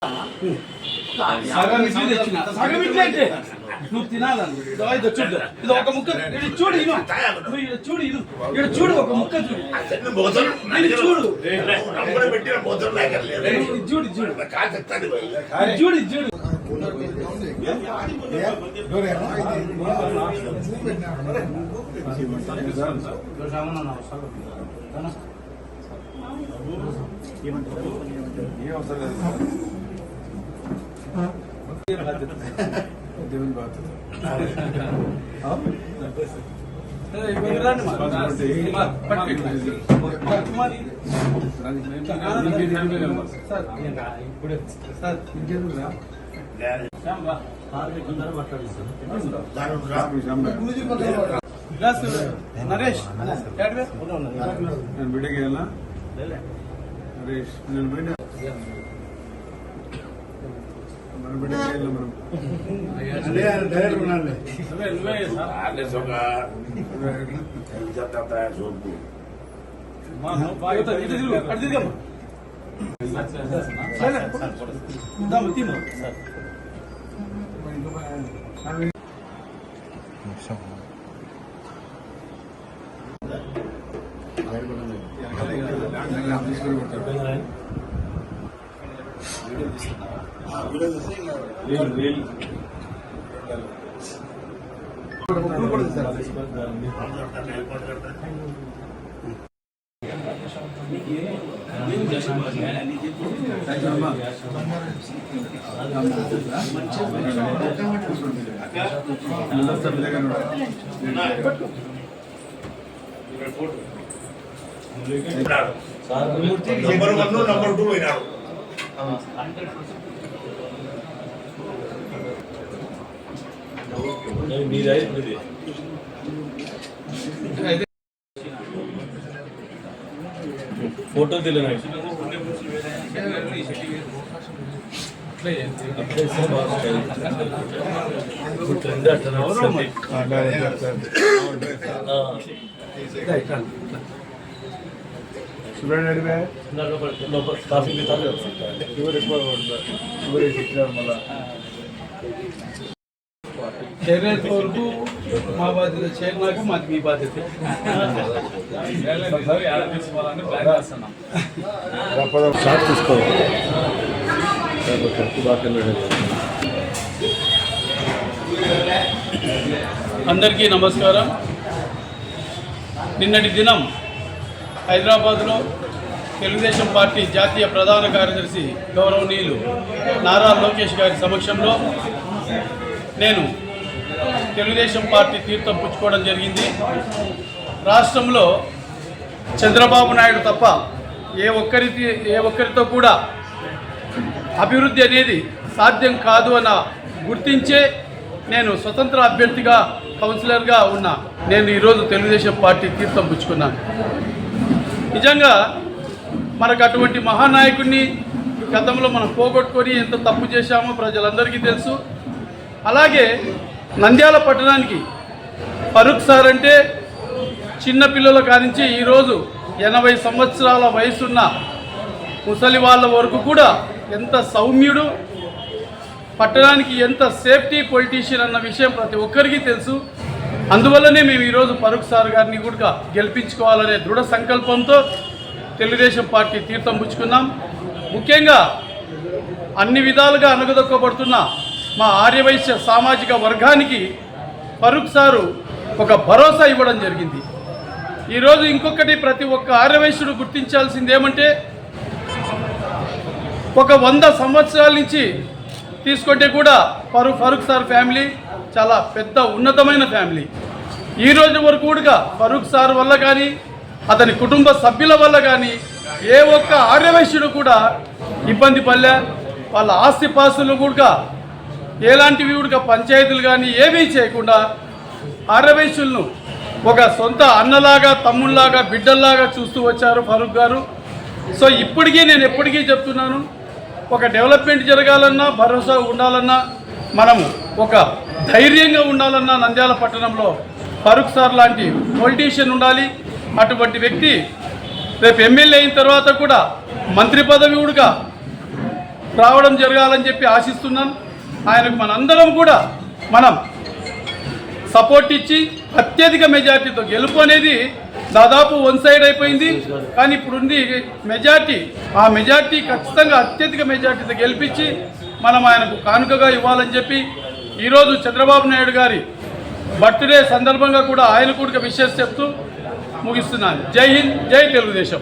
సగం ఇడ్లీ తెచ్చిన సగం ఇడ్లీ అంటే నువ్వు తినాలని ఇది చూడు ఇది ఒక ముక్క ఇది చూడు ఇను నువ్వు ఇది చూడు ఇను ఇది చూడు ఒక ముక్క చూడు ఇది చూడు చూడు చూడు చూడు చూడు దేవుని బాధ్యత నరేష్ బిడ్డకి నరేష్ నంబర్ 1 నంబర్ 2 అయినాడు फोटो दिले नाही काफी చేరేంత వరకు మా బాధ్యత చేరినాక మాది మీ బాధ్యత అందరికీ నమస్కారం. నిన్నటి దినం హైదరాబాద్లో తెలుగుదేశం పార్టీ జాతీయ ప్రధాన కార్యదర్శి గౌరవనీయులు నారా లోకేష్ గారి సమక్షంలో నేను తెలుగుదేశం పార్టీ తీర్థం పుచ్చుకోవడం జరిగింది. రాష్ట్రంలో చంద్రబాబు నాయుడు తప్ప ఏ ఒక్కరితో కూడా అభివృద్ధి అనేది సాధ్యం కాదు అన్న గుర్తించే నేను స్వతంత్ర అభ్యర్థిగా కౌన్సిలర్గా ఉన్నా నేను ఈరోజు తెలుగుదేశం పార్టీ తీర్థం పుచ్చుకున్నాను. నిజంగా మనకు అటువంటి మహానాయకుడిని గతంలో మనం పోగొట్టుకొని ఎంత తప్పు చేశామో ప్రజలందరికీ తెలుసు. అలాగే నంద్యాల పట్టణానికి ఫరూక్ సార్ అంటే చిన్నపిల్లల కానించి ఈరోజు 80 సంవత్సరాల వయసున్న ముసలి వాళ్ళ వరకు కూడా ఎంత సౌమ్యుడు, పట్టణానికి ఎంత సేఫ్టీ పొలిటీషియన్ అన్న విషయం ప్రతి ఒక్కరికి తెలుసు. అందువల్లనే మేము ఈరోజు ఫరూక్ సార్ గారిని కూడా గెలిపించుకోవాలనే దృఢ సంకల్పంతో తెలుగుదేశం పార్టీ తీర్థం పుచ్చుకున్నాం. ముఖ్యంగా అన్ని విధాలుగా అణగదొక్కబడుతున్న మా ఆర్యవైశ్య సామాజిక వర్గానికి ఫరూక్ సారు ఒక భరోసా ఇవ్వడం జరిగింది. ఈరోజు ఇంకొకటి ప్రతి ఒక్క ఆర్యవైశ్యుడు గుర్తించాల్సింది ఏమంటే, ఒక 100 సంవత్సరాల నుంచి తీసుకుంటే కూడా ఫరూక్ సార్ ఫ్యామిలీ చాలా పెద్ద ఉన్నతమైన ఫ్యామిలీ. ఈ రోజు వరకు కూడా ఫరూక్ సార్ వల్ల కానీ అతని కుటుంబ సభ్యుల వల్ల కానీ ఏ ఒక్క ఆర్యవైశ్యుడు కూడా ఇబ్బంది పడలే. వాళ్ళ ఆస్తిపాస్తులు కూడా ఎలాంటివి కూడా పంచాయతీలు కానీ ఏమీ చేయకుండా ఆర్యవైశ్యులను ఒక సొంత అన్నలాగా, తమ్ముళ్ళలాగా, బిడ్డల్లాగా చూస్తూ వచ్చారు ఫరూక్ గారు. సో ఇప్పటికీ నేను ఎప్పటికీ చెప్తున్నాను, ఒక డెవలప్మెంట్ జరగాలన్నా, భరోసా ఉండాలన్నా, మనము ఒక ధైర్యంగా ఉండాలన్నా నంద్యాల పట్టణంలో ఫరూక్ సార్ లాంటి పొలిటీషియన్ ఉండాలి. అటువంటి వ్యక్తి రేపు ఎమ్మెల్యే అయిన తర్వాత కూడా మంత్రి పదవి కూడా రావడం జరగాలని చెప్పి ఆశిస్తున్నాను. ఆయనకు మనందరం కూడా మనం సపోర్ట్ ఇచ్చి అత్యధిక మెజార్టీతో గెలుపు అనేది దాదాపు వన్ సైడ్ అయిపోయింది. కానీ ఇప్పుడుంది మెజార్టీ, ఆ మెజార్టీ ఖచ్చితంగా అత్యధిక మెజార్టీతో గెలిపించి మనం ఆయనకు కానుకగా ఇవ్వాలని చెప్పి ఈరోజు చంద్రబాబు నాయుడు గారి బర్త్డే సందర్భంగా కూడా ఆయన కూడా విషెస్ చెప్తూ ముగిస్తున్నాను. జై హింద్, జై తెలుగుదేశం.